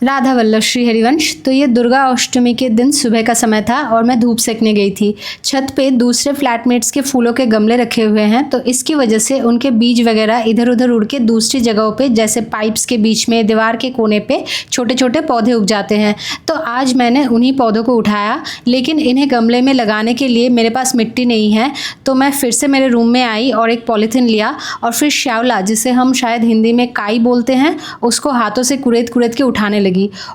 राधा वल्लभ श्री हरिवंश। तो ये दुर्गा अष्टमी के दिन सुबह का समय था और मैं धूप सेकने गई थी। छत पे दूसरे फ्लैटमेट्स के फूलों के गमले रखे हुए हैं, तो इसकी वजह से उनके बीज वगैरह इधर उधर उड़ के दूसरी जगहों पे, जैसे पाइप्स के बीच में, दीवार के कोने पे छोटे छोटे पौधे उग जाते हैं। तो आज मैंने उन्हीं पौधों को उठाया, लेकिन इन्हें गमले में लगाने के लिए मेरे पास मिट्टी नहीं है। तो मैं फिर से मेरे रूम में आई और एक पॉलीथीन लिया और फिर श्यावला, जिसे हम शायद हिंदी में काई बोलते हैं, उसको हाथों से कुरेद कुरेद के उठाने लगी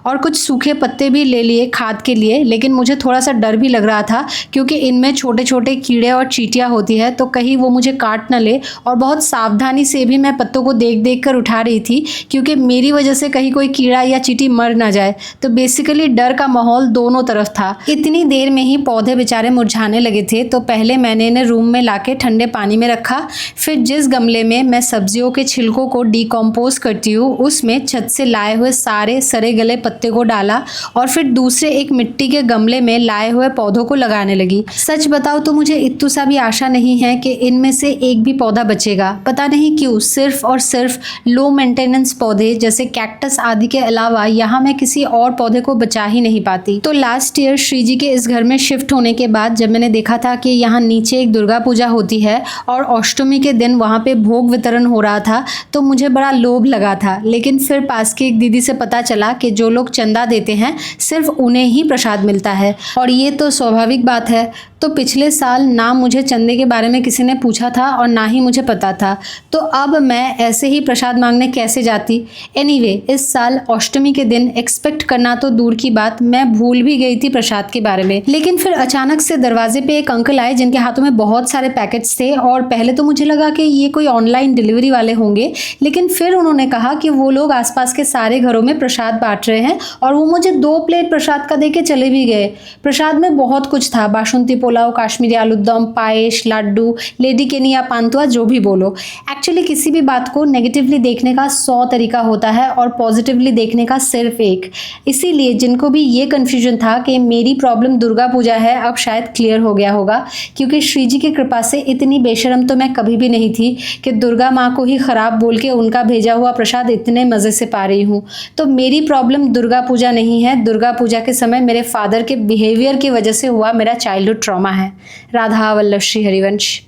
और कुछ सूखे पत्ते भी ले लिए खाद के लिए। लेकिन मुझे थोड़ा सा डर भी लग रहा था, क्योंकि इनमें छोटे छोटे कीड़े और चींटियां होती है, तो कहीं वो मुझे काट न ले। और बहुत सावधानी से भी मैं पत्तों को देख देख कर उठा रही थी, क्योंकि मेरी वजह से कहीं कोई कीड़ा या चींटी मर ना जाए। तो बेसिकली डर का माहौल दोनों तरफ था। इतनी देर में ही पौधे बेचारे मुरझाने लगे थे, तो पहले मैंने इन्हें रूम में लाके ठंडे पानी में रखा। फिर जिस गमले में मैं सब्जियों के छिलकों को डिकम्पोज करती हूँ, उसमें छत से लाए हुए सारे सरे गले पत्ते को डाला और फिर दूसरे एक मिट्टी के गमले में लाए हुए पौधों को लगाने लगी। सच बताओ तो मुझे इत्तू सा भी आशा नहीं है कि इनमें से एक भी पौधा बचेगा। पता नहीं क्यों सिर्फ और सिर्फ लो मेंटेनेंस पौधे जैसे कैक्टस आदि के अलावा यहाँ मैं किसी और पौधे को बचा ही नहीं पाती। तो लास्ट ईयर श्री जी के इस घर में शिफ्ट होने के बाद जब मैंने देखा था कि यहाँ नीचे एक दुर्गा पूजा होती है और अष्टमी के दिन वहाँ पे भोग वितरण हो रहा था, तो मुझे बड़ा लोभ लगा था। लेकिन फिर पास की एक दीदी से पता चला कि जो लोग चंदा देते हैं सिर्फ उन्हें ही प्रसाद मिलता है, और ये तो स्वाभाविक बात है। तो पिछले साल ना मुझे चंदे के बारे में किसी ने पूछा था और ना ही मुझे पता था, तो अब मैं ऐसे ही प्रसाद मांगने कैसे जाती। एनीवे, इस साल अष्टमी के दिन एक्सपेक्ट करना तो दूर की बात, मैं भूल भी गई थी प्रसाद के बारे में। लेकिन फिर अचानक से दरवाजे पे एक अंकल आए जिनके हाथों में बहुत सारे पैकेट्स थे, और पहले तो मुझे लगा कि ये कोई ऑनलाइन डिलीवरी वाले होंगे, लेकिन फिर उन्होंने कहा कि वो लोग आसपास के सारे घरों में प्रसाद बांट रहे हैं, और वो मुझे 2 प्लेट प्रसाद का दे के चले भी गए। प्रसाद में बहुत कुछ था, बासुंदी पुलाव, काश्मीरी आलू दम, पायस, लड्डू, लेडी केनिया पांतुआ, जो भी बोलो। एक्चुअली किसी भी बात को नेगेटिवली देखने का 100 तरीका होता है और पॉजिटिवली देखने का सिर्फ एक। इसीलिए जिनको भी ये कन्फ्यूजन था कि मेरी प्रॉब्लम दुर्गा पूजा है, अब शायद क्लियर हो गया होगा, क्योंकि श्री जी की कृपा से इतनी बेशरम तो मैं कभी भी नहीं थी कि दुर्गा माँ को ही खराब बोल के उनका भेजा हुआ प्रसाद इतने मज़े से पा रही हूँ। तो मेरी प्रॉब्लम दुर्गा पूजा नहीं है, दुर्गा पूजा के समय मेरे फादर के बिहेवियर की वजह से हुआ मेरा चाइल्डहुड ट्रॉमा है। राधा वल्लभ श्री हरिवंश।